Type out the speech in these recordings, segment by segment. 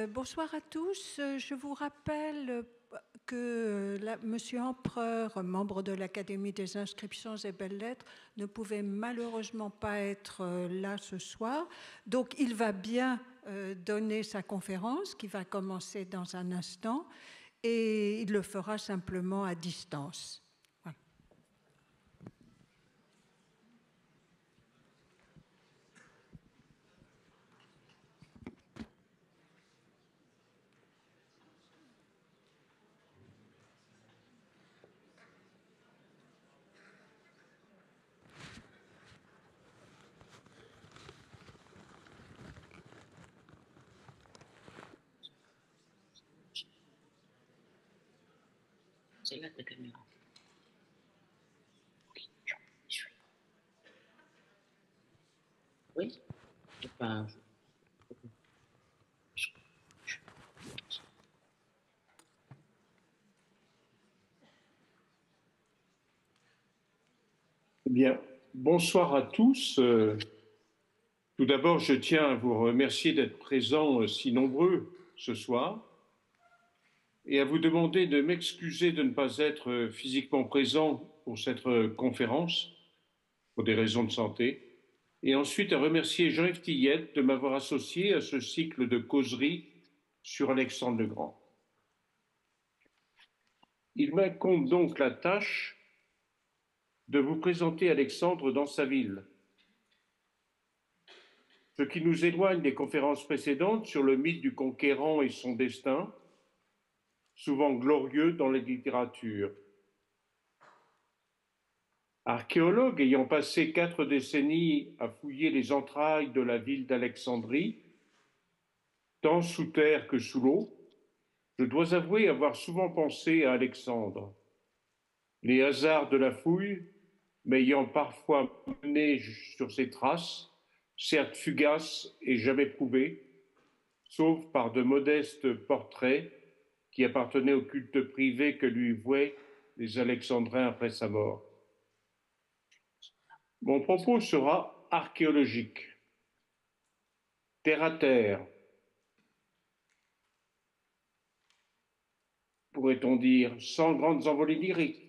Bonsoir à tous. Je vous rappelle que Monsieur Empereur, membre de l'Académie des inscriptions et belles-lettres, ne pouvait malheureusement pas être là ce soir. Donc il va bien donner sa conférence qui va commencer dans un instant et il le fera simplement à distance. Voilà. C'est là ta caméra. Oui. Enfin, Bien, bonsoir à tous. Tout d'abord, je tiens à vous remercier d'être présents si nombreux ce soir et à vous demander de m'excuser de ne pas être physiquement présent pour cette conférence pour des raisons de santé. Et ensuite à remercier Jean-Yves Tillette de m'avoir associé à ce cycle de causeries sur Alexandre le Grand. Il m'incombe donc la tâche de vous présenter Alexandre dans sa ville, ce qui nous éloigne des conférences précédentes sur le mythe du conquérant et son destin, souvent glorieux dans les littératures. Archéologue ayant passé 4 décennies à fouiller les entrailles de la ville d'Alexandrie, tant sous terre que sous l'eau, je dois avouer avoir souvent pensé à Alexandre. Les hasards de la fouille m'ayant parfois mené sur ses traces, certes fugaces et jamais prouvées, sauf par de modestes portraits qui appartenaient au culte privé que lui vouaient les Alexandrins après sa mort. Mon propos sera archéologique, terre à terre, pourrait-on dire, sans grandes envolées lyriques,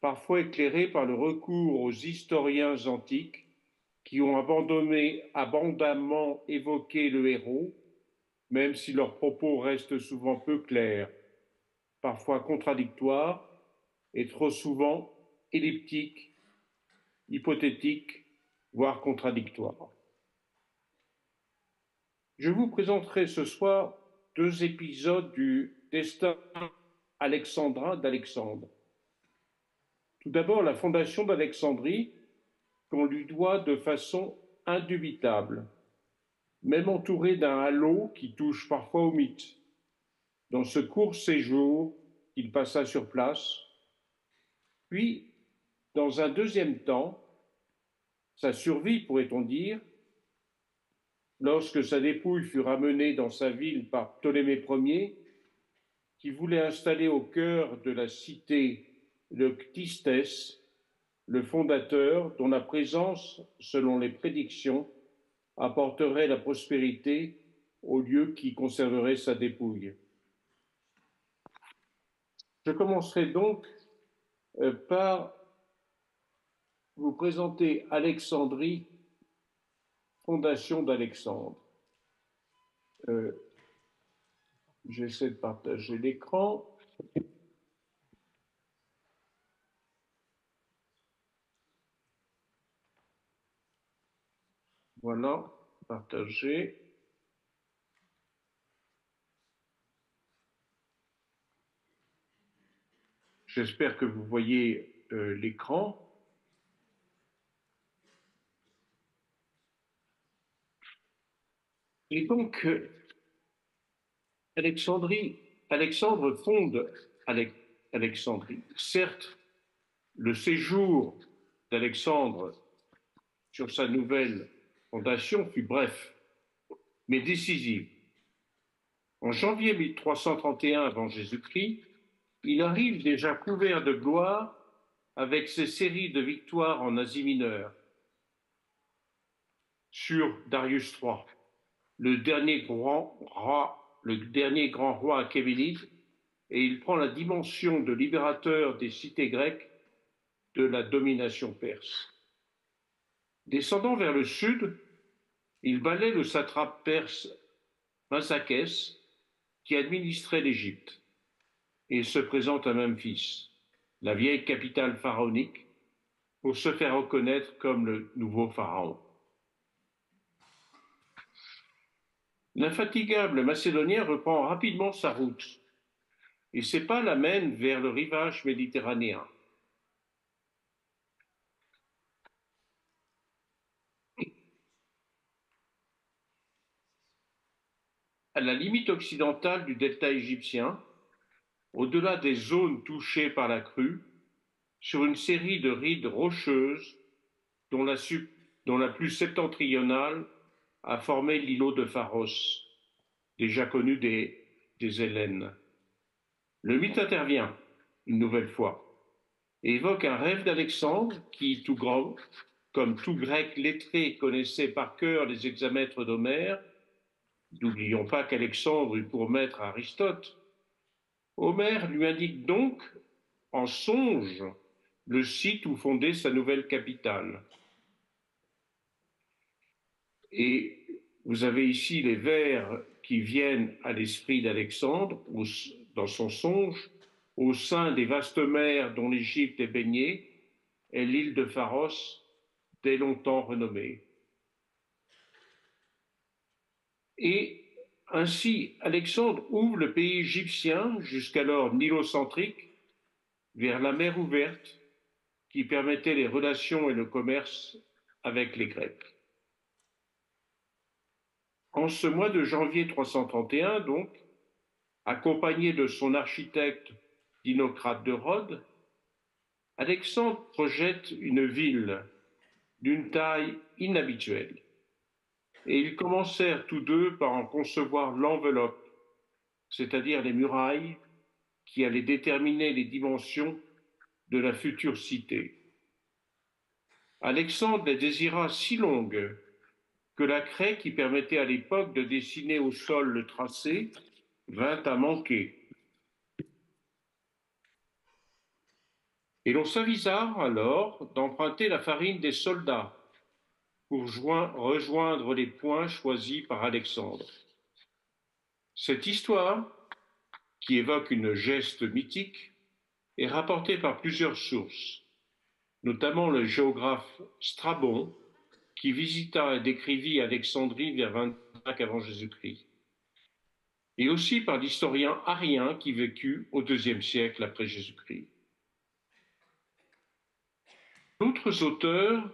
parfois éclairé par le recours aux historiens antiques qui ont abondamment évoqué le héros, même si leurs propos restent souvent peu clairs, parfois contradictoires et trop souvent elliptiques, hypothétiques, voire contradictoires. Je vous présenterai ce soir 2 épisodes du destin alexandrin d'Alexandre. Tout d'abord, la fondation d'Alexandrie, qu'on lui doit de façon indubitable, même entourée d'un halo qui touche parfois au mythe. Dans ce court séjour qu'il passa sur place, puis, dans un deuxième temps, sa survie, pourrait-on dire, lorsque sa dépouille fut ramenée dans sa ville par Ptolémée Ier, qui voulait installer au cœur de la cité le Ctistès, le fondateur, dont la présence, selon les prédictions, apporterait la prospérité au lieu qui conserverait sa dépouille. Je commencerai donc par vous présenter Alexandrie, fondation d'Alexandre. J'essaie de partager l'écran. Voilà, partager. J'espère que vous voyez l'écran. Et donc, Alexandre fonde Alexandrie. Certes, le séjour d'Alexandre sur sa nouvelle fondation fut bref, mais décisif. En janvier 1331 avant Jésus-Christ, il arrive déjà couvert de gloire avec ses séries de victoires en Asie mineure sur Darius III, le dernier grand roi le dernier grand roi achéménide, et il prend la dimension de libérateur des cités grecques de la domination perse. Descendant vers le sud, il balaie le satrape perse Marsakès, qui administrait l'Égypte, et se présente à Memphis, la vieille capitale pharaonique, pour se faire reconnaître comme le nouveau pharaon. L'infatigable Macédonien reprend rapidement sa route et ses pas l'amènent vers le rivage méditerranéen. À la limite occidentale du delta égyptien, au-delà des zones touchées par la crue, sur une série de rides rocheuses dont la plus septentrionale a formé l'îlot de Pharos, déjà connu des Hellènes. Le mythe intervient, une nouvelle fois, et évoque un rêve d'Alexandre qui, tout grand, comme tout grec lettré, connaissait par cœur les hexamètres d'Homère. N'oublions pas qu'Alexandre eut pour maître Aristote. Homère lui indique donc, en songe, le site où fonder sa nouvelle capitale. Et vous avez ici les vers qui viennent à l'esprit d'Alexandre dans son songe. Au sein des vastes mers dont l'Égypte est baignée, est l'île de Pharos, dès longtemps renommée. Et ainsi, Alexandre ouvre le pays égyptien, jusqu'alors nilocentrique, vers la mer ouverte qui permettait les relations et le commerce avec les Grecs. En ce mois de janvier 331, donc, accompagné de son architecte Dinocrate de Rhodes, Alexandre projette une ville d'une taille inhabituelle. Et ils commencèrent tous deux par en concevoir l'enveloppe, c'est-à-dire les murailles qui allaient déterminer les dimensions de la future cité. Alexandre les désira si longues que la craie qui permettait à l'époque de dessiner au sol le tracé vint à manquer. Et l'on s'avisa alors d'emprunter la farine des soldats pour rejoindre les points choisis par Alexandre. Cette histoire, qui évoque une geste mythique, est rapportée par plusieurs sources, notamment le géographe Strabon, qui visita et décrivit Alexandrie vers 25 avant Jésus-Christ, et aussi par l'historien Arien qui vécut au IIe siècle après Jésus-Christ. D'autres auteurs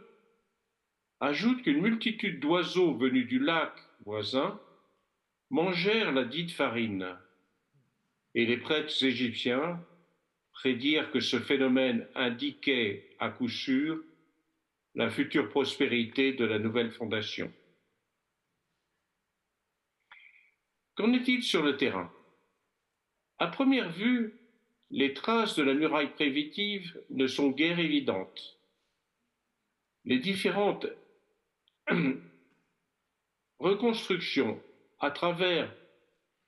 ajoutent qu'une multitude d'oiseaux venus du lac voisin mangèrent la dite farine, et les prêtres égyptiens prédirent que ce phénomène indiquait à coup sûr la future prospérité de la nouvelle fondation. Qu'en est-il sur le terrain? À première vue, les traces de la muraille prévitive ne sont guère évidentes. Les différentes reconstructions à travers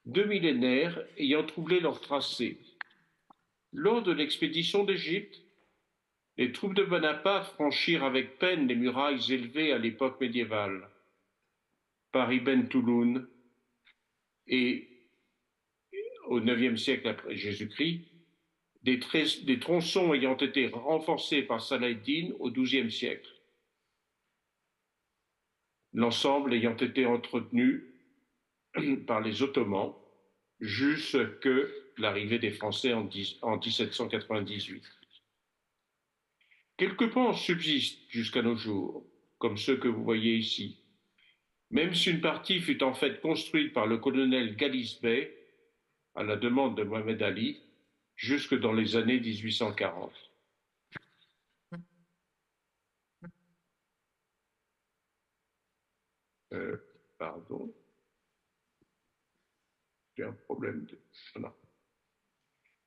2 millénaires ayant troublé leur tracé. Lors de l'expédition d'Égypte, les troupes de Bonaparte franchirent avec peine les murailles élevées à l'époque médiévale par Ibn Tulun et au IXe siècle après Jésus-Christ, des tronçons ayant été renforcés par Saladin au XIIe siècle, l'ensemble ayant été entretenu par les Ottomans jusque l'arrivée des Français en 1798. Quelques pans subsistent jusqu'à nos jours, comme ceux que vous voyez ici, même si une partie fut en fait construite par le colonel Galis Bey, à la demande de Mohamed Ali, jusque dans les années 1840. Pardon. J'ai un problème de... Voilà.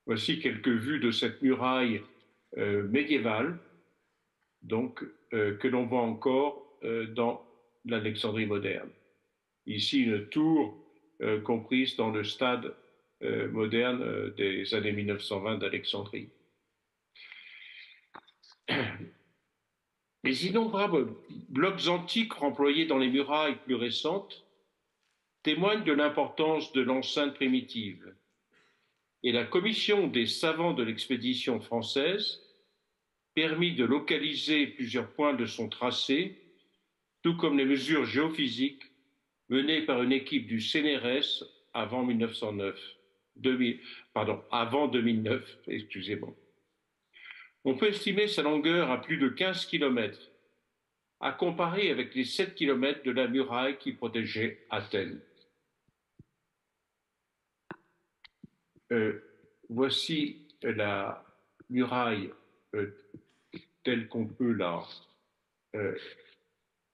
Voici quelques vues de cette muraille médiévale, donc, que l'on voit encore dans l'Alexandrie moderne. Ici, une tour comprises dans le stade moderne des années 1920 d'Alexandrie. Les innombrables blocs antiques remployés dans les murailles plus récentes témoignent de l'importance de l'enceinte primitive. Et la commission des savants de l'expédition française permit de localiser plusieurs points de son tracé, tout comme les mesures géophysiques menées par une équipe du CNRS avant 2009, excusez-moi. On peut estimer sa longueur à plus de 15 km, à comparer avec les 7 km de la muraille qui protégeait Athènes. Voici la muraille telle qu'on peut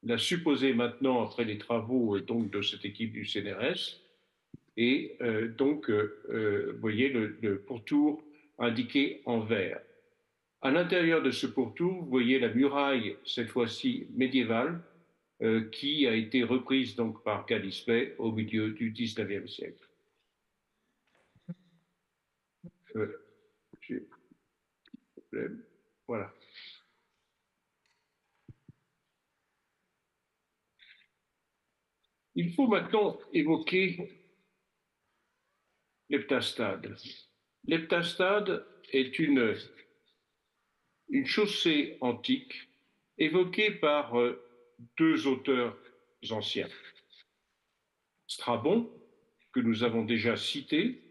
la supposer maintenant après les travaux donc, de cette équipe du CNRS. Et donc, vous voyez le pourtour indiqué en vert. À l'intérieur de ce pourtour, vous voyez la muraille, cette fois-ci médiévale, qui a été reprise donc par Galispet au milieu du XIXe siècle. J'ai un problème. Voilà. Il faut maintenant évoquer l'heptastade. L'heptastade est une chaussée antique évoquée par deux auteurs anciens. Strabon, que nous avons déjà cité,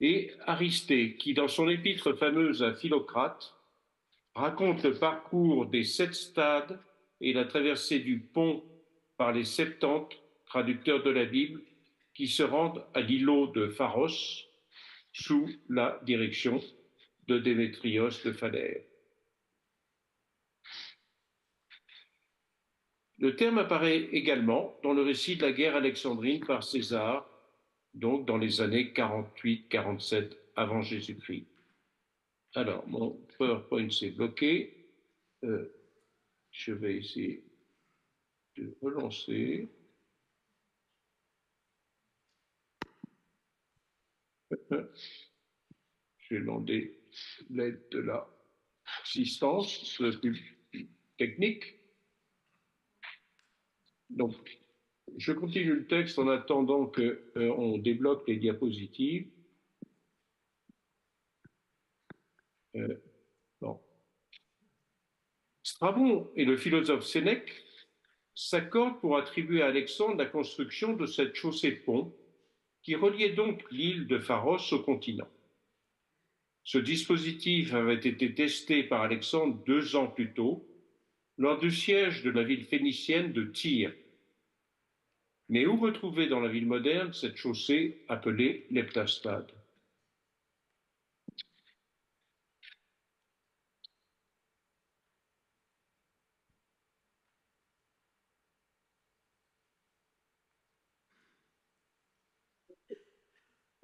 et Aristée, qui, dans son épître fameuse à Philocrate, raconte le parcours des 7 stades et la traversée du pont par les 70 traducteurs de la Bible qui se rendent à l'îlot de Pharos sous la direction de Démétrios de Phalère. Le terme apparaît également dans le récit de la guerre alexandrine par César, donc dans les années 48-47 avant Jésus-Christ. Alors, mon PowerPoint s'est bloqué. Je vais essayer de relancer. Je vais demander l'aide de l'assistance technique. Donc, je continue le texte en attendant qu'on débloque les diapositives. Bon. Strabon et le philosophe Sénèque s'accordent pour attribuer à Alexandre la construction de cette chaussée de pont qui reliait donc l'île de Pharos au continent. Ce dispositif avait été testé par Alexandre 2 ans plus tôt, lors du siège de la ville phénicienne de Tyr. Mais où retrouver dans la ville moderne cette chaussée appelée l'heptastade?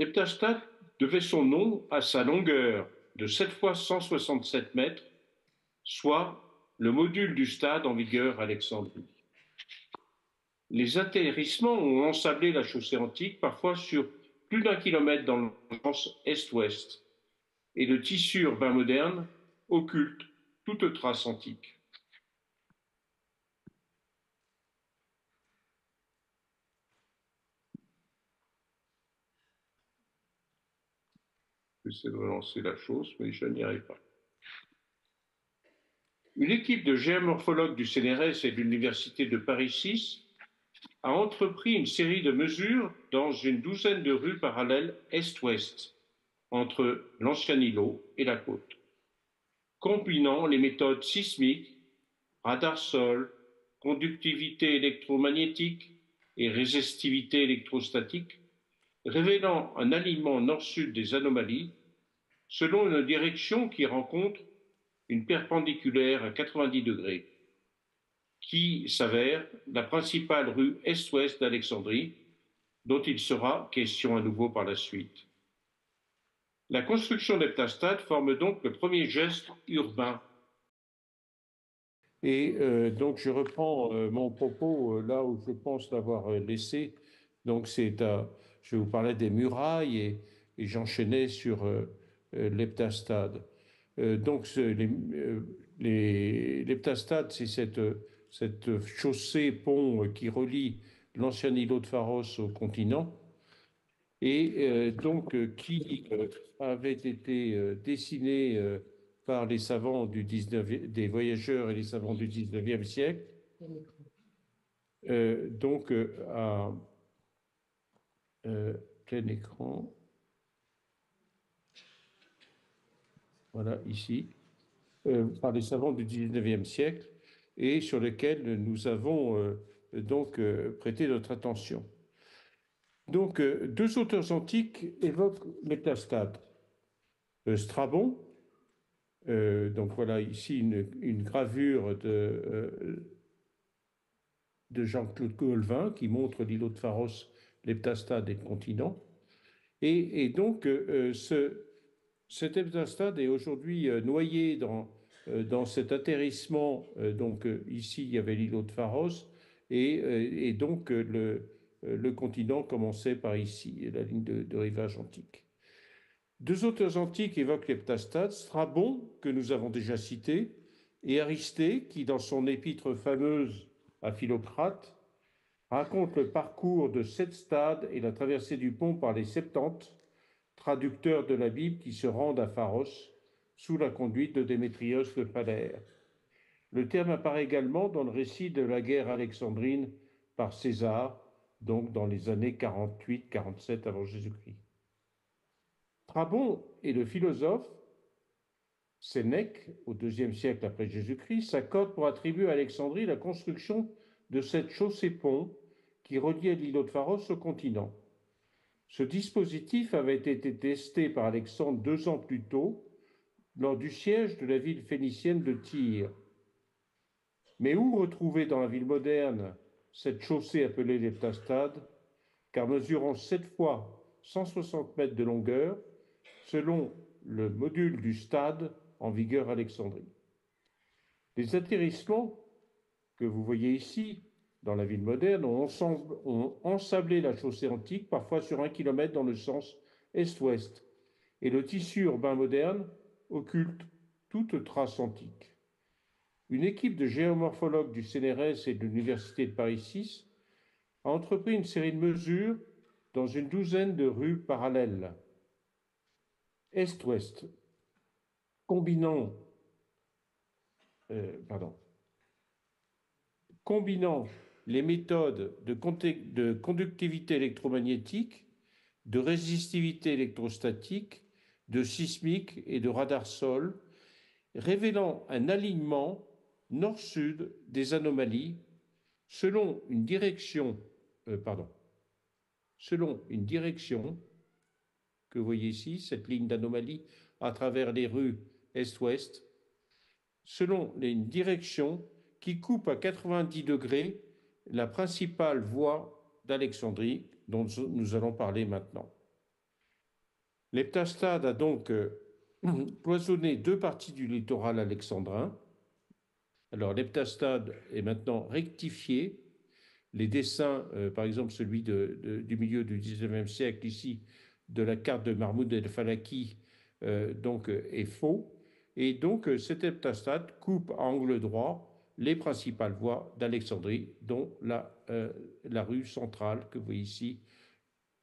L'heptastade devait son nom à sa longueur de 7 fois 167 mètres, soit le module du stade en vigueur à Alexandrie. Les atterrissements ont ensablé la chaussée antique, parfois sur plus d'1 kilomètre dans le sens est-ouest, et le tissu urbain moderne occulte toute trace antique. J'essaie de relancer la chose, mais je n'y arrive pas. Une équipe de géomorphologues du CNRS et de l'Université de Paris 6 a entrepris une série de mesures dans une douzaine de rues parallèles est-ouest, entre l'ancien îlot et la côte, combinant les méthodes sismiques, radar-sol, conductivité électromagnétique et résistivité électrostatique, révélant un alignement nord-sud des anomalies selon une direction qui rencontre une perpendiculaire à 90 degrés, qui s'avère la principale rue est-ouest d'Alexandrie, dont il sera question à nouveau par la suite. La construction d'heptastade forme donc le premier geste urbain. Et donc je reprends mon propos là où je pense l'avoir laissé Donc, je vous parlais des murailles et j'enchaînais sur l'heptastade. Donc, l'heptastade, c'est cette chaussée-pont qui relie l'ancien îlot de Pharos au continent et donc qui avait été dessiné par les savants des voyageurs et les savants du 19e siècle, donc à plein écran, voilà ici, par les savants du 19e siècle et sur lesquels nous avons donc prêté notre attention. Donc, deux auteurs antiques évoquent l'heptastade. Strabon, donc voilà ici une gravure de Jean-Claude Colvin qui montre l'îlot de Pharos, l'heptastade et le continent. Et donc, cet heptastade est aujourd'hui noyé dans cet atterrissement. Donc, ici, il y avait l'îlot de Pharos, et donc le continent commençait par ici, la ligne de rivage antique. Deux auteurs antiques évoquent l'heptastade, Strabon, que nous avons déjà cité, et Aristée, qui, dans son épître fameuse à Philocrate, raconte le parcours de 7 stades et la traversée du pont par les Septante, traducteurs de la Bible qui se rendent à Pharos sous la conduite de Démétrios de Phalère. Le terme apparaît également dans le récit de la guerre alexandrine par César, donc dans les années 48-47 avant Jésus-Christ. Strabon et le philosophe Sénèque, au IIe siècle après Jésus-Christ, s'accordent pour attribuer à Alexandrie la construction de cette chaussée-pont qui reliait l'îlot de Pharos au continent. Ce dispositif avait été testé par Alexandre 2 ans plus tôt, lors du siège de la ville phénicienne de Tyr. Mais où retrouver dans la ville moderne cette chaussée appelée l'heptastade, car mesurant 7 fois 160 mètres de longueur, selon le module du stade en vigueur à Alexandrie. Les atterrissements que vous voyez ici, dans la ville moderne, ont ensablé la chaussée antique, parfois sur 1 kilomètre dans le sens est-ouest, et le tissu urbain moderne occulte toute trace antique. Une équipe de géomorphologues du CNRS et de l'Université de Paris VI a entrepris une série de mesures dans une douzaine de rues parallèles, est-ouest, combinant les méthodes de conductivité électromagnétique, de résistivité électrostatique, de sismique et de radar-sol, révélant un alignement nord-sud des anomalies selon une direction que vous voyez ici, cette ligne d'anomalie à travers les rues est-ouest, selon une direction qui coupe à 90 degrés la principale voie d'Alexandrie dont nous allons parler maintenant. L'heptastade a donc cloisonné 2 parties du littoral alexandrin. Alors l'heptastade est maintenant rectifié. Les dessins, par exemple celui du milieu du 19e siècle ici, de la carte de Mahmoud el-Falaki, donc est faux. Et donc cet heptastade coupe à angle droit les principales voies d'Alexandrie, dont la rue centrale que vous voyez ici,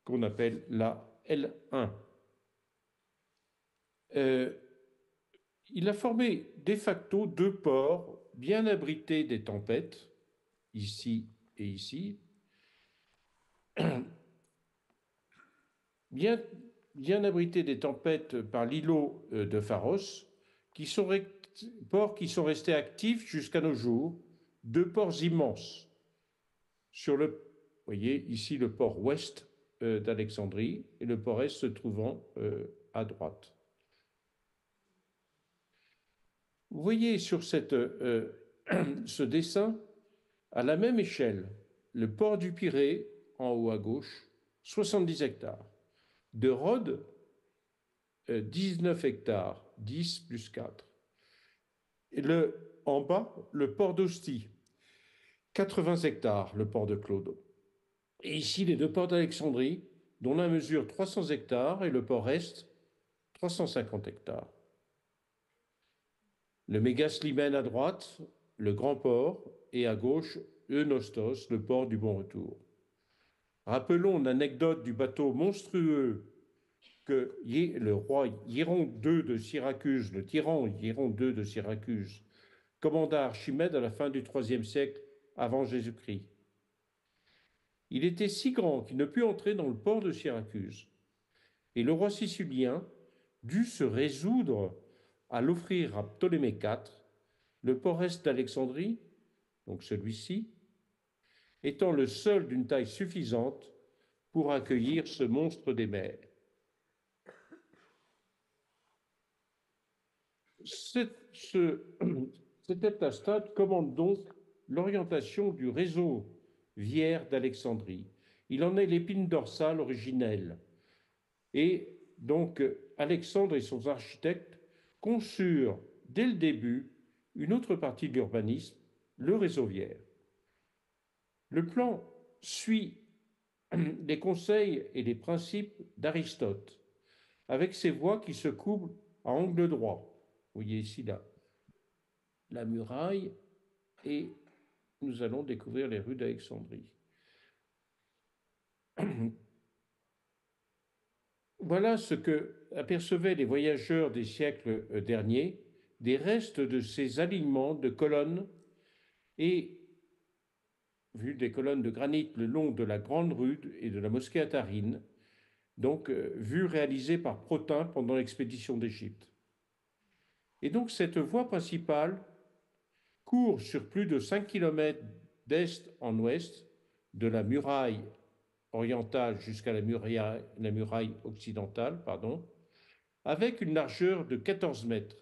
qu'on appelle la L1. Il a formé de facto 2 ports bien abrités des tempêtes, ici et ici, bien abrités des tempêtes par l'îlot de Pharos, ports qui sont restés actifs jusqu'à nos jours, 2 ports immenses. Vous voyez ici le port ouest d'Alexandrie et le port est se trouvant à droite. Vous voyez sur ce dessin, à la même échelle, le port du Pirée, en haut à gauche, 70 hectares. De Rhodes, 19 hectares, 10 plus 4. Et en bas, le port d'Ostie, 80 hectares, le port de Clodo. Et ici, les deux ports d'Alexandrie, dont l'un mesure 300 hectares et le port Est 350 hectares. Le Mégaslimène à droite, le grand port, et à gauche, Eunostos, le port du Bon Retour. Rappelons l'anecdote du bateau monstrueux que le roi Hieron II de Syracuse, le tyran Hieron II de Syracuse, commanda Archimède à la fin du IIIe siècle avant Jésus-Christ. Il était si grand qu'il ne put entrer dans le port de Syracuse. Et le roi sicilien dut se résoudre à l'offrir à Ptolémée IV, le port est d'Alexandrie, donc celui-ci, étant le seul d'une taille suffisante pour accueillir ce monstre des mers. Cet heptastate commande donc l'orientation du réseau viaire d'Alexandrie. Il en est l'épine dorsale originelle. Et donc, Alexandre et son architecte conçurent dès le début une autre partie de l'urbanisme, le réseau viaire. Le plan suit les conseils et les principes d'Aristote, avec ses voies qui se couvrent à angle droit. Vous voyez ici la muraille, et nous allons découvrir les rues d'Alexandrie. Voilà ce que apercevaient les voyageurs des siècles derniers, des restes de ces alignements de colonnes et, vu des colonnes de granit le long de la Grande Rue et de la mosquée Atharine, donc vue réalisée par Protin pendant l'expédition d'Égypte. Et donc cette voie principale court sur plus de 5 km d'est en ouest, de la muraille orientale jusqu'à la muraille occidentale, avec une largeur de 14 mètres,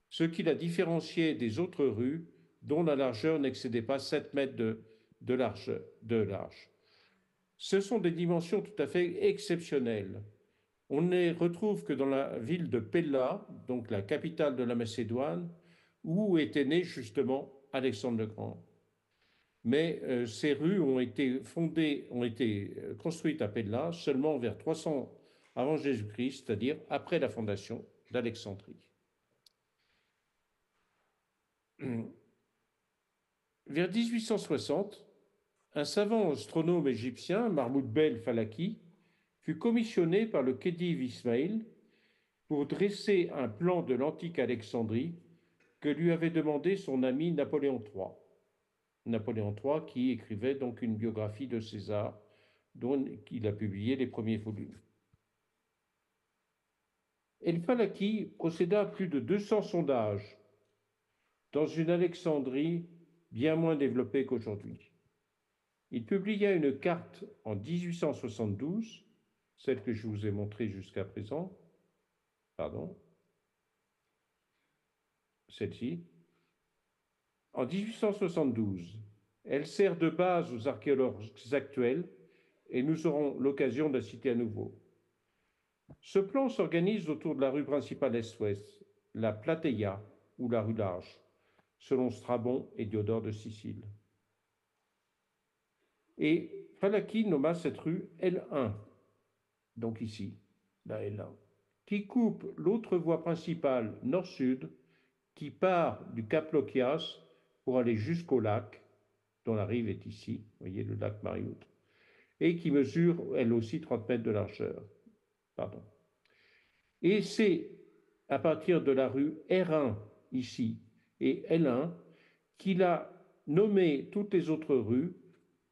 ce qui la différenciait des autres rues dont la largeur n'excédait pas 7 mètres de large. Ce sont des dimensions tout à fait exceptionnelles. On ne retrouve que dans la ville de Pella, donc la capitale de la Macédoine, où était né justement Alexandre le Grand. Mais ces rues ont été construites à Pella seulement vers 300 avant Jésus-Christ, c'est-à-dire après la fondation d'Alexandrie. Vers 1860, un savant astronome égyptien, Mahmoud Bel Falaki, fut commissionné par le Khedive Ismaïl pour dresser un plan de l'antique Alexandrie que lui avait demandé son ami Napoléon III. Napoléon III qui écrivait donc une biographie de César dont il a publié les premiers volumes. El Falaki procéda à plus de 200 sondages dans une Alexandrie bien moins développée qu'aujourd'hui. Il publia une carte en 1872, celle que je vous ai montrée jusqu'à présent, celle-ci. En 1872, elle sert de base aux archéologues actuels et nous aurons l'occasion de la citer à nouveau. Ce plan s'organise autour de la rue principale est-ouest, la Plateia ou la rue large, selon Strabon et Diodore de Sicile. Et Falaki nomma cette rue L1, donc ici, la L1, qui coupe l'autre voie principale nord-sud qui part du Cap Lokias pour aller jusqu'au lac, dont la rive est ici, vous voyez le lac Marioute, et qui mesure elle aussi 30 mètres de largeur. Et c'est à partir de la rue R1 ici et L1 qu'il a nommé toutes les autres rues,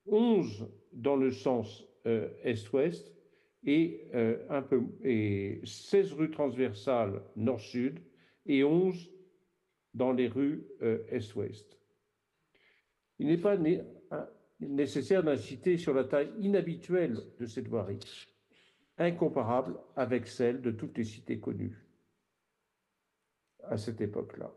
11 dans le sens est-ouest et 16 rues transversales nord-sud et 11 dans les rues est-ouest. Il n'est pas nécessaire d'insister sur la taille inhabituelle de cette voirie, incomparable avec celle de toutes les cités connues à cette époque-là.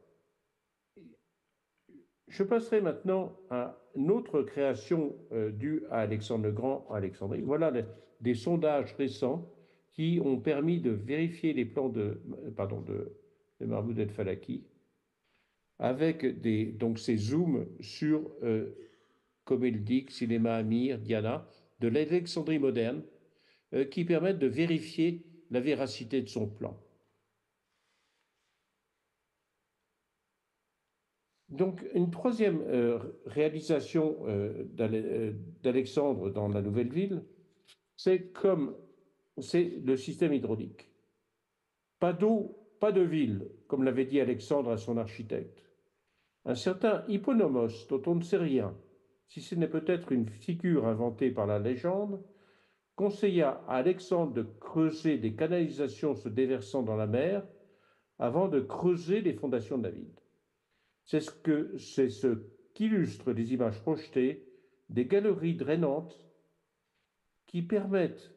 Je passerai maintenant à une autre création due à Alexandre le Grand en Alexandrie. Voilà des sondages récents qui ont permis de vérifier les plans de Mahmoud El Falaki avec donc ces zooms sur Comeldic, Cinéma Amir, Diana, de l'Alexandrie moderne, qui permettent de vérifier la véracité de son plan. Donc, une troisième réalisation d'Alexandre dans la nouvelle ville, c'est le système hydraulique. Pas d'eau, pas de ville, comme l'avait dit Alexandre à son architecte. Un certain Hipponomos, dont on ne sait rien, si ce n'est peut-être une figure inventée par la légende, conseilla à Alexandre de creuser des canalisations se déversant dans la mer avant de creuser les fondations de la ville. C'est ce qu'illustrent les images projetées des galeries drainantes qui permettent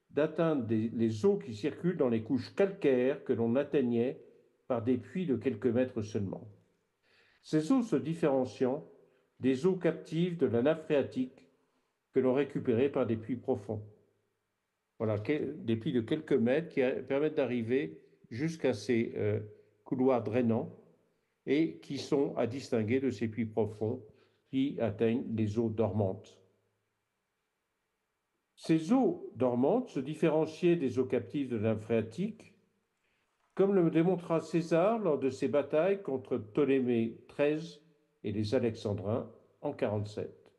d'atteindre les eaux qui circulent dans les couches calcaires que l'on atteignait par des puits de quelques mètres seulement. Ces eaux se différenciant des eaux captives de la nappe phréatique que l'on récupérait par des puits profonds. Voilà, des puits de quelques mètres qui permettent d'arriver jusqu'à ces couloirs drainants et qui sont à distinguer de ces puits profonds qui atteignent les eaux dormantes. Ces eaux dormantes se différenciaient des eaux captives de la nappe phréatique, comme le démontra César lors de ses batailles contre Ptolémée XIII et les Alexandrins en 47.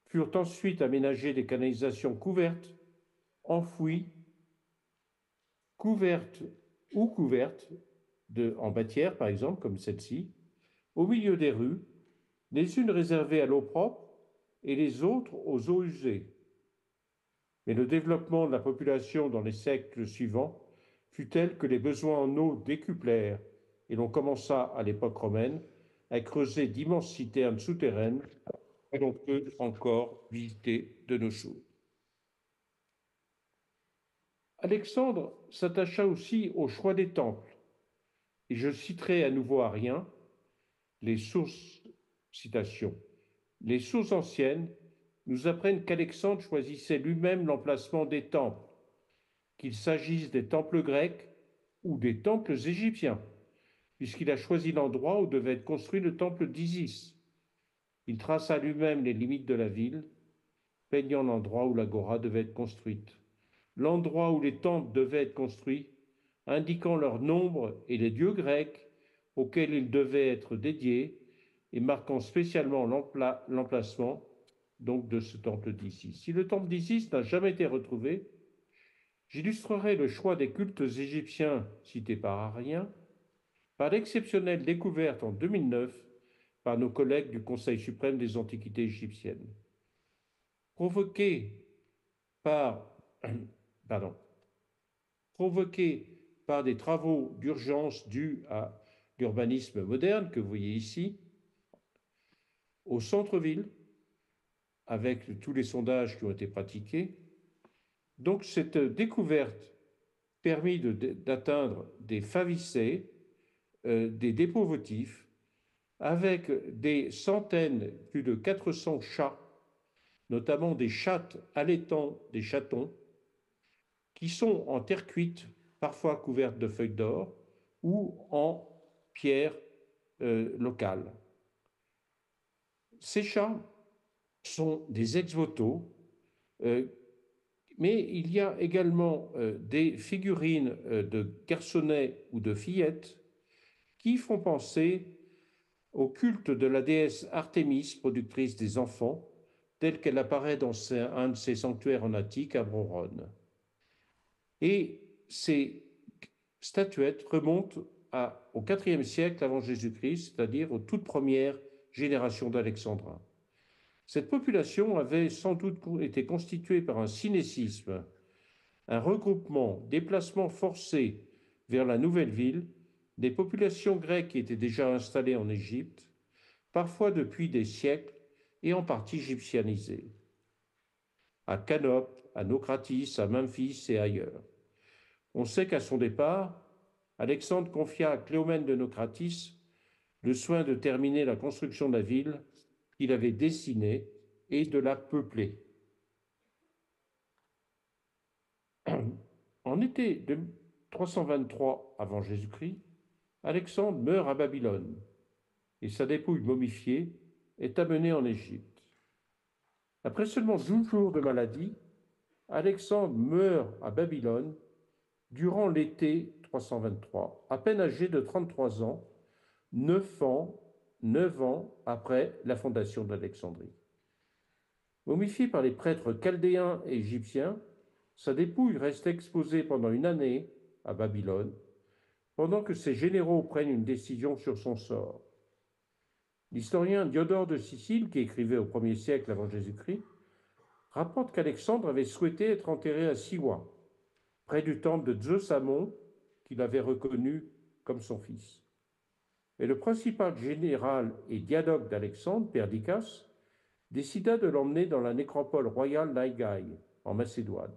Furent ensuite aménagées des canalisations couvertes, enfouies, couvertes en bâtière, par exemple, comme celle-ci, au milieu des rues, les unes réservées à l'eau propre et les autres aux eaux usées. Mais le développement de la population dans les siècles suivants fut tel que les besoins en eau décuplèrent et l'on commença à l'époque romaine à creuser d'immenses citernes souterraines que l'on peut encore visiter de nos jours. Alexandre s'attacha aussi au choix des temples, et je citerai à nouveau Arien les sources, citation, les sources anciennes nous apprennent qu'Alexandre choisissait lui-même l'emplacement des temples, qu'il s'agisse des temples grecs ou des temples égyptiens, puisqu'il a choisi l'endroit où devait être construit le temple d'Isis. Il traça lui-même les limites de la ville, peignant l'endroit où l'agora devait être construite, l'endroit où les temples devaient être construits, indiquant leur nombre et les dieux grecs auxquels ils devaient être dédiés, et marquant spécialement l'emplacement donc de ce temple d'Isis. Si le temple d'Isis n'a jamais été retrouvé, j'illustrerai le choix des cultes égyptiens cités par Arien par l'exceptionnelle découverte en 2009 par nos collègues du Conseil suprême des antiquités égyptiennes. Provoqué par des travaux d'urgence dus à l'urbanisme moderne que vous voyez ici, au centre-ville, avec tous les sondages qui ont été pratiqués. Donc cette découverte permit d'atteindre des favicées, des dépôts votifs, avec des centaines, plus de 400 chats, notamment des chattes allaitant des chatons, qui sont en terre cuite, parfois couvertes de feuilles d'or, ou en pierre locale. Ces chats sont des ex-voto, mais il y a également des figurines de garçonnets ou de fillettes qui font penser au culte de la déesse Artémis, productrice des enfants, telle qu'elle apparaît dans un de ses sanctuaires en Attique à Brorone. Et ces statuettes remontent au IVe siècle avant Jésus-Christ, c'est-à-dire aux toutes premières générations d'Alexandrins. Cette population avait sans doute été constituée par un synécisme, un regroupement, déplacement forcé vers la nouvelle ville, des populations grecques qui étaient déjà installées en Égypte, parfois depuis des siècles et en partie égyptianisées, à Canope, à Naucratis, à Memphis et ailleurs. On sait qu'à son départ, Alexandre confia à Cléomène de Naucratis le soin de terminer la construction de la ville qu'il avait dessinée et de la peupler. En été de 323 avant Jésus-Christ, Alexandre meurt à Babylone et sa dépouille momifiée est amené en Égypte. Après seulement 12 jours de maladie, Alexandre meurt à Babylone durant l'été 323, à peine âgé de 33 ans, 9 ans après la fondation d'Alexandrie. Momifié par les prêtres chaldéens et égyptiens, sa dépouille reste exposée pendant une année à Babylone, pendant que ses généraux prennent une décision sur son sort. L'historien Diodore de Sicile, qui écrivait au 1er siècle avant Jésus-Christ, rapporte qu'Alexandre avait souhaité être enterré à Siwa, près du temple de Zeus Amon, qu'il avait reconnu comme son fils. Mais le principal général et diadoque d'Alexandre, Perdiccas, décida de l'emmener dans la nécropole royale d'Aigai, en Macédoine,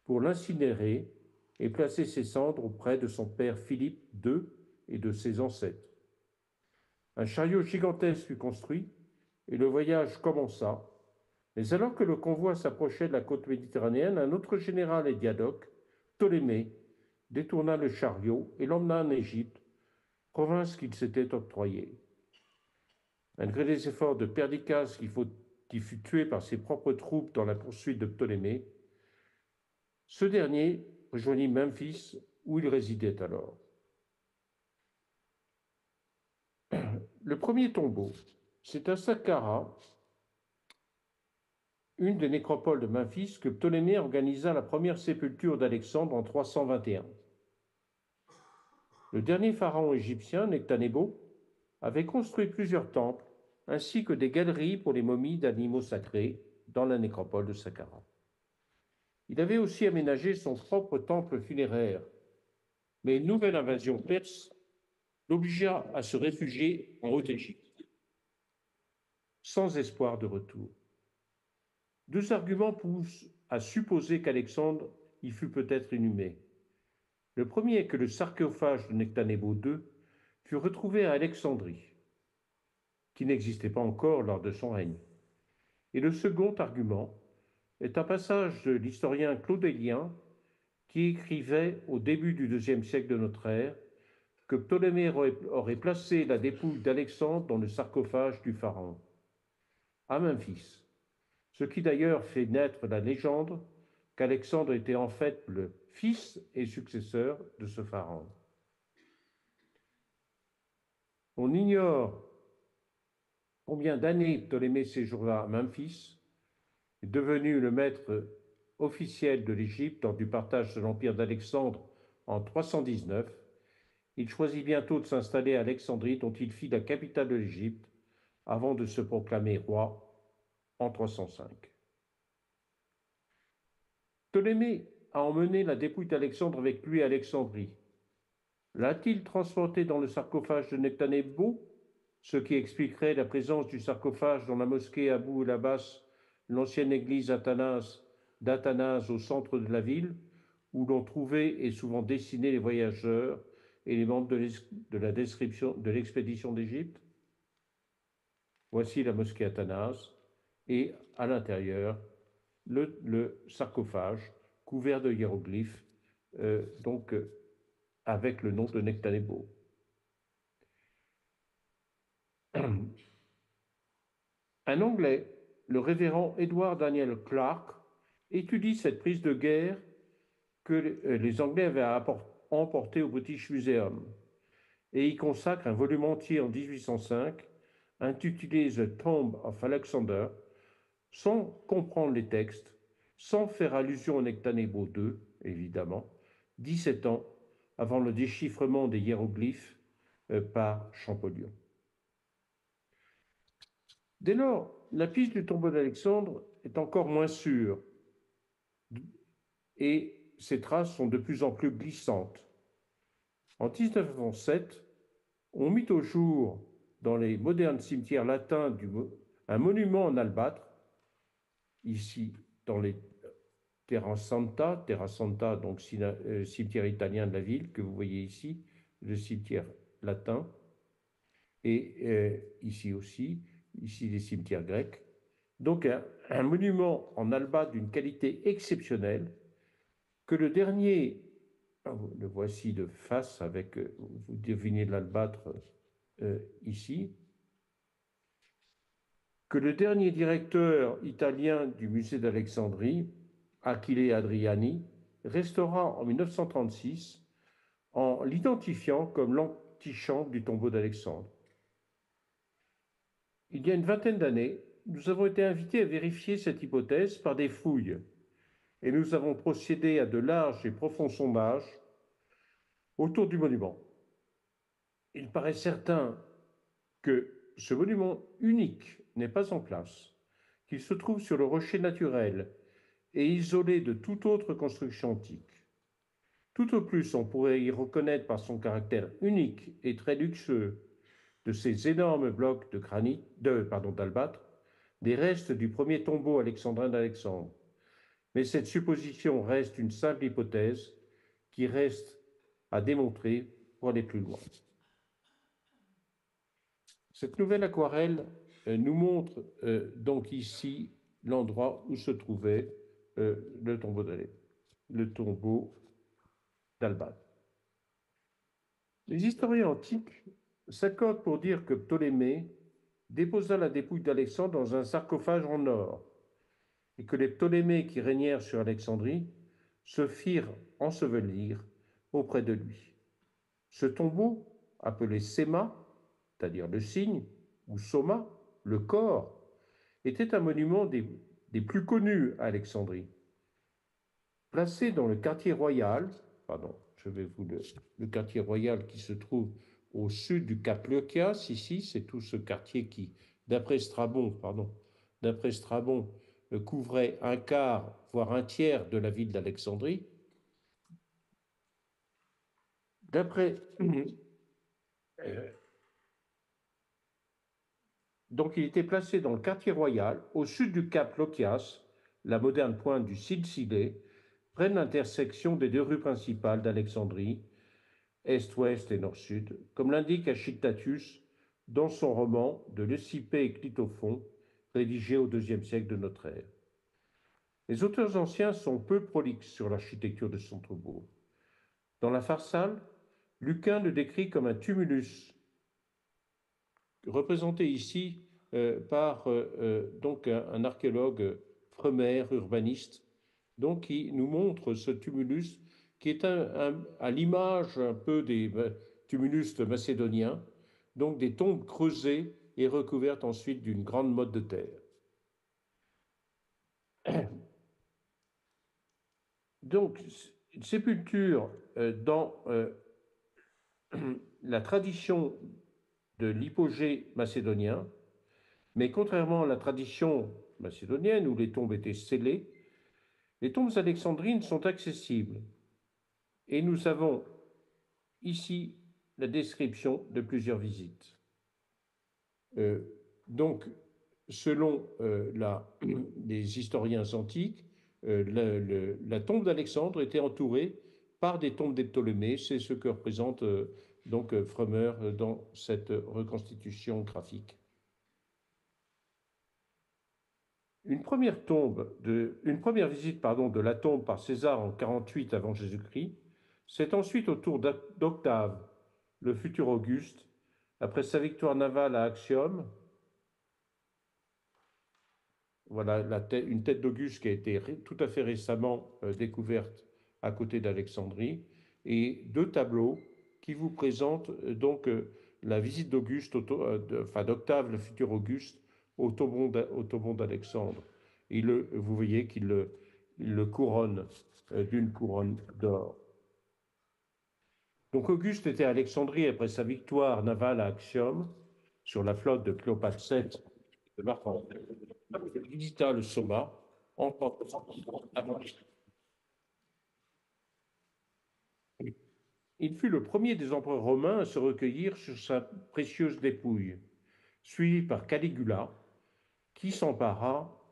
pour l'incinérer et placer ses cendres auprès de son père Philippe II et de ses ancêtres. Un chariot gigantesque fut construit et le voyage commença, mais alors que le convoi s'approchait de la côte méditerranéenne, un autre général et diadoque, Ptolémée, détourna le chariot et l'emmena en Égypte, province qu'il s'était octroyée. Malgré les efforts de Perdiccas, qui fut tué par ses propres troupes dans la poursuite de Ptolémée, ce dernier rejoignit Memphis, où il résidait alors. Le premier tombeau, c'est à Saqqara, une des nécropoles de Memphis, que Ptolémée organisa la première sépulture d'Alexandre en 321. Le dernier pharaon égyptien, Nectanebo, avait construit plusieurs temples ainsi que des galeries pour les momies d'animaux sacrés dans la nécropole de Saqqara. Il avait aussi aménagé son propre temple funéraire, mais une nouvelle invasion perse l'obligea à se réfugier en Haute-Égypte, sans espoir de retour. Deux arguments poussent à supposer qu'Alexandre y fut peut-être inhumé. Le premier est que le sarcophage de Nectanebo II fut retrouvé à Alexandrie, qui n'existait pas encore lors de son règne. Et le second argument est un passage de l'historien Claude Élien qui écrivait au début du IIe siècle de notre ère que Ptolémée aurait placé la dépouille d'Alexandre dans le sarcophage du pharaon, à Memphis, ce qui d'ailleurs fait naître la légende qu'Alexandre était en fait le fils et successeur de ce pharaon. On ignore combien d'années Ptolémée séjourna à Memphis, est devenu le maître officiel de l'Égypte lors du partage de l'empire d'Alexandre en 319. Il choisit bientôt de s'installer à Alexandrie, dont il fit la capitale de l'Égypte, avant de se proclamer roi en 305. Ptolémée a emmené la dépouille d'Alexandre avec lui à Alexandrie. L'a-t-il transporté dans le sarcophage de Nectanebo, ce qui expliquerait la présence du sarcophage dans la mosquée Abou el-Abbas, l'ancienne église d'Athanase au centre de la ville, où l'on trouvait et souvent dessiné les voyageurs et les membres de la description de l'expédition d'Égypte. Voici la mosquée Athanase et à l'intérieur le sarcophage couvert de hiéroglyphes, avec le nom de Nectanebo. Un Anglais, le révérend Edward Daniel Clark, étudie cette prise de guerre que les Anglais avaient emportée au British Museum et y consacre un volume entier en 1805 intitulé The Tomb of Alexander, sans comprendre les textes, sans faire allusion au Nectanebo II, évidemment, 17 ans avant le déchiffrement des hiéroglyphes par Champollion. Dès lors, la piste du tombeau d'Alexandre est encore moins sûre et ses traces sont de plus en plus glissantes. En 1907, on mit au jour dans les modernes cimetières latins un monument en albâtre, ici dans les Terra Santa, donc cimetière italien de la ville, que vous voyez ici, le cimetière latin, et ici aussi, ici les cimetières grecs. Donc un monument en albâtre d'une qualité exceptionnelle, que le dernier, le voici de face avec, vous devinez l'albâtre ici, que le dernier directeur italien du musée d'Alexandrie, Achille Adriani, restaura en 1936 en l'identifiant comme l'antichambre du tombeau d'Alexandre. Il y a une vingtaine d'années, nous avons été invités à vérifier cette hypothèse par des fouilles et nous avons procédé à de larges et profonds sondages autour du monument. Il paraît certain que ce monument unique n'est pas en place, qu'il se trouve sur le rocher naturel et isolé de toute autre construction antique. Tout au plus, on pourrait y reconnaître par son caractère unique et très luxueux de ces énormes blocs de granit, d'albâtre, des restes du premier tombeau alexandrin d'Alexandre. Mais cette supposition reste une simple hypothèse qui reste à démontrer pour aller plus loin. Cette nouvelle aquarelle nous montre donc ici l'endroit où se trouvait le tombeau d'Albâtre. Les historiens antiques s'accordent pour dire que Ptolémée déposa la dépouille d'Alexandre dans un sarcophage en or et que les Ptolémées qui régnèrent sur Alexandrie se firent ensevelir auprès de lui. Ce tombeau, appelé Séma, c'est-à-dire le signe, ou Soma, le corps, était un monument des plus connus à Alexandrie. Placé dans le quartier royal, le quartier royal qui se trouve au sud du Cap Leucias, ici, c'est tout ce quartier qui, d'après Strabon, couvrait un quart, voire un tiers de la ville d'Alexandrie. Donc il était placé dans le quartier royal, au sud du Cap Leucias, la moderne pointe du Silsilé, près de l'intersection des deux rues principales d'Alexandrie, est-ouest et nord-sud, comme l'indique Achictatus dans son roman de Leucippé et Clitophon, rédigé au IIe siècle de notre ère. Les auteurs anciens sont peu prolixes sur l'architecture de son tombeau. Dans la Pharsale, Lucain le décrit comme un tumulus, représenté ici par donc un archéologue Fremer, urbaniste, donc qui nous montre ce tumulus qui est à l'image un peu des tumulus macédoniens, donc des tombes creusées et recouvertes ensuite d'une grande motte de terre. Donc, une sépulture dans la tradition de l'hypogée macédonien, mais contrairement à la tradition macédonienne où les tombes étaient scellées, les tombes alexandrines sont accessibles. Et nous avons ici la description de plusieurs visites. Donc, selon les historiens antiques, la tombe d'Alexandre était entourée par des tombes des Ptolémées. C'est ce que représente donc Fremer dans cette reconstitution graphique. Une première visite de la tombe par César en 48 avant Jésus-Christ, c'est ensuite au tour d'Octave, le futur Auguste, après sa victoire navale à Actium. Voilà une tête d'Auguste qui a été tout à fait récemment découverte à côté d'Alexandrie, et deux tableaux qui vous présentent donc la visite d'Octave, le futur Auguste, au tombeau d'Alexandre. Et vous voyez qu'il le couronne d'une couronne d'or. Donc Auguste était à Alexandrie après sa victoire navale à Actium sur la flotte de Cléopâtre VII de Marc Aurèle. Il visita le Soma encore avant. Il fut le premier des empereurs romains à se recueillir sur sa précieuse dépouille, suivi par Caligula, qui s'empara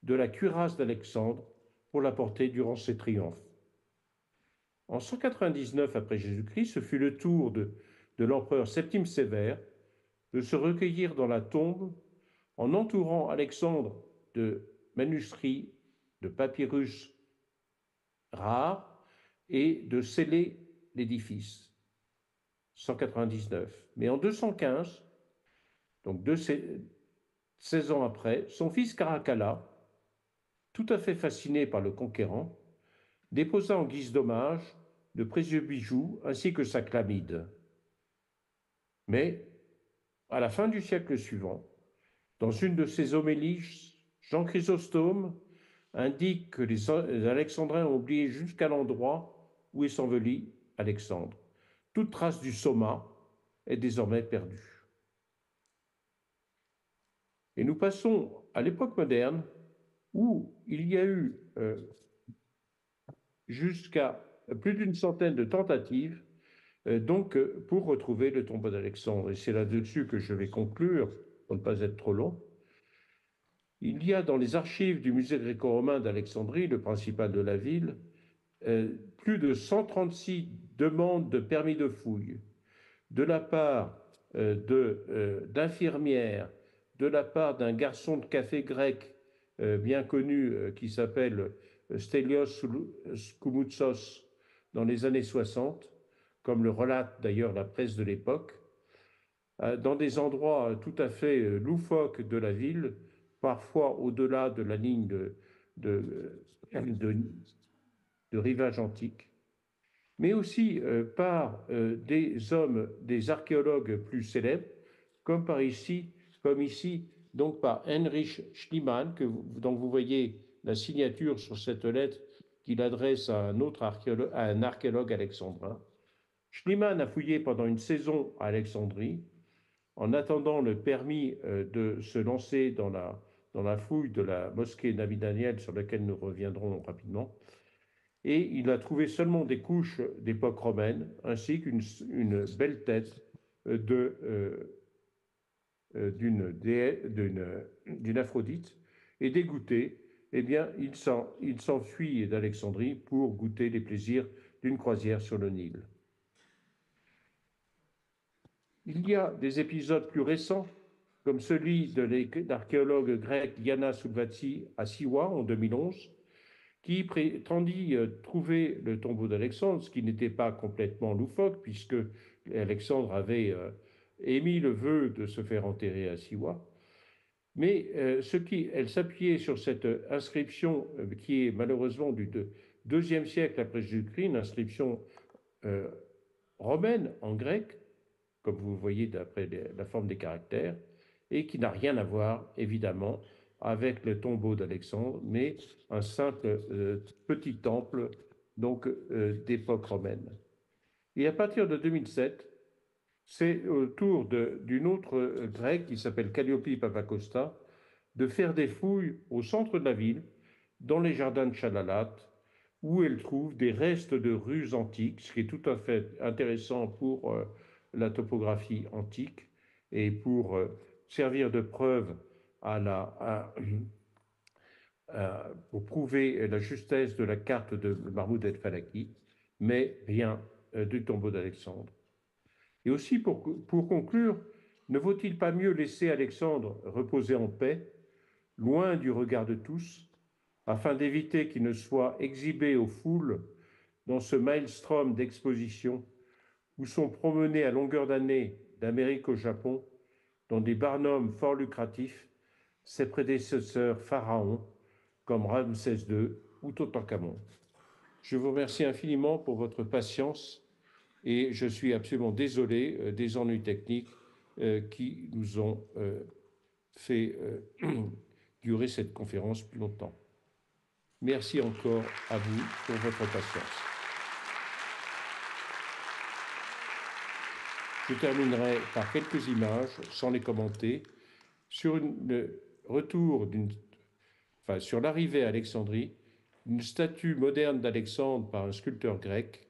de la cuirasse d'Alexandre pour la porter durant ses triomphes. En 199 après Jésus-Christ, ce fut le tour de l'empereur Septime Sévère de se recueillir dans la tombe en entourant Alexandre de manuscrits, de papyrus rares et de sceller l'édifice. 199. Mais en 215, donc 16 ans après, son fils Caracalla, tout à fait fasciné par le conquérant, déposa en guise d'hommage de précieux bijoux ainsi que sa chlamyde. Mais, à la fin du siècle suivant, dans une de ses homélies, Jean Chrysostome indique que les Alexandrins ont oublié jusqu'à l'endroit où est enseveli Alexandre. Toute trace du soma est désormais perdue. Et nous passons à l'époque moderne où il y a eu jusqu'à plus d'une centaine de tentatives pour retrouver le tombeau d'Alexandre. Et c'est là-dessus que je vais conclure, pour ne pas être trop long. Il y a dans les archives du musée gréco-romain d'Alexandrie, le principal de la ville, plus de 136 demandes de permis de fouille de la part d'infirmières, de la part d'un garçon de café grec bien connu qui s'appelle Stelios Skoumoutsos dans les années 60, comme le relate d'ailleurs la presse de l'époque, dans des endroits tout à fait loufoques de la ville, parfois au-delà de la ligne de rivage antique, mais aussi par des hommes, des archéologues plus célèbres, comme ici, donc par Heinrich Schliemann, dont vous voyez la signature sur cette lettre qu'il adresse à un archéologue alexandrin. Schliemann a fouillé pendant une saison à Alexandrie, en attendant le permis de se lancer dans la fouille de la mosquée Nabi Daniel, sur laquelle nous reviendrons rapidement. Et il a trouvé seulement des couches d'époque romaine, ainsi qu'une belle tête d'une Aphrodite. Et dégoûté, eh bien, il s'enfuit d'Alexandrie pour goûter les plaisirs d'une croisière sur le Nil. Il y a des épisodes plus récents, comme celui de l'archéologue grec Yana Soulvati à Siwa en 2011, qui prétendit trouver le tombeau d'Alexandre, ce qui n'était pas complètement loufoque, puisque Alexandre avait émis le vœu de se faire enterrer à Siwa. Mais elle s'appuyait sur cette inscription qui est malheureusement du IIe siècle après Jésus-Christ, une inscription romaine en grec, comme vous voyez d'après la forme des caractères, et qui n'a rien à voir, évidemment, avec le tombeau d'Alexandre, mais un simple petit temple donc d'époque romaine. Et à partir de 2007, c'est au tour d'une autre grecque qui s'appelle Calliope Papacosta de faire des fouilles au centre de la ville, dans les jardins de Chalalat, où elle trouve des restes de rues antiques, ce qui est tout à fait intéressant pour la topographie antique et pour servir de preuve pour prouver la justesse de la carte de Mahmoud el-Falaki, mais rien du tombeau d'Alexandre. Et aussi, pour conclure, ne vaut-il pas mieux laisser Alexandre reposer en paix, loin du regard de tous, afin d'éviter qu'il ne soit exhibé aux foules dans ce maelstrom d'expositions où sont promenés à longueur d'année d'Amérique au Japon, dans des barnums fort lucratifs, ses prédécesseurs pharaons comme Ramsès II ou Toutankhamon. Je vous remercie infiniment pour votre patience et je suis absolument désolé des ennuis techniques qui nous ont fait durer cette conférence plus longtemps. Merci encore à vous pour votre patience. Je terminerai par quelques images, sans les commenter, sur sur l'arrivée à Alexandrie, une statue moderne d'Alexandre par un sculpteur grec,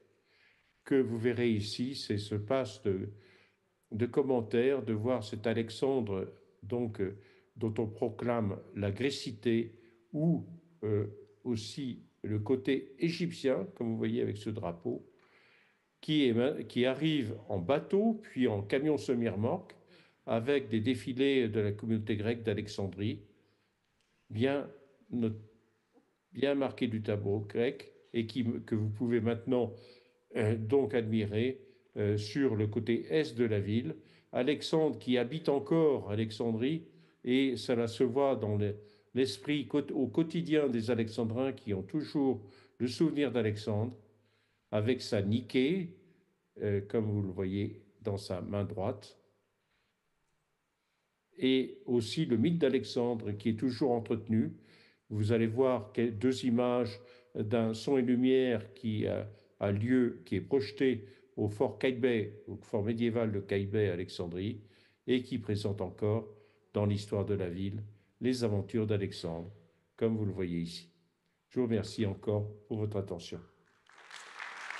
que vous verrez ici. C'est ce passe de commentaires, de voir cet Alexandre donc, dont on proclame la grécité ou aussi le côté égyptien, comme vous voyez avec ce drapeau, qui arrive en bateau, puis en camion semi-remorque, avec des défilés de la communauté grecque d'Alexandrie, bien marqués du tableau grec, et que vous pouvez maintenant donc admirer sur le côté est de la ville. Alexandre, qui habite encore Alexandrie, et cela se voit dans l'esprit au quotidien des Alexandrins qui ont toujours le souvenir d'Alexandre, avec sa Niké, comme vous le voyez dans sa main droite, et aussi le mythe d'Alexandre qui est toujours entretenu. Vous allez voir deux images d'un son et lumière qui a lieu, qui est projeté au fort Qaitbay, au fort médiéval de Qaitbay à Alexandrie, et qui présente encore dans l'histoire de la ville les aventures d'Alexandre, comme vous le voyez ici. Je vous remercie encore pour votre attention.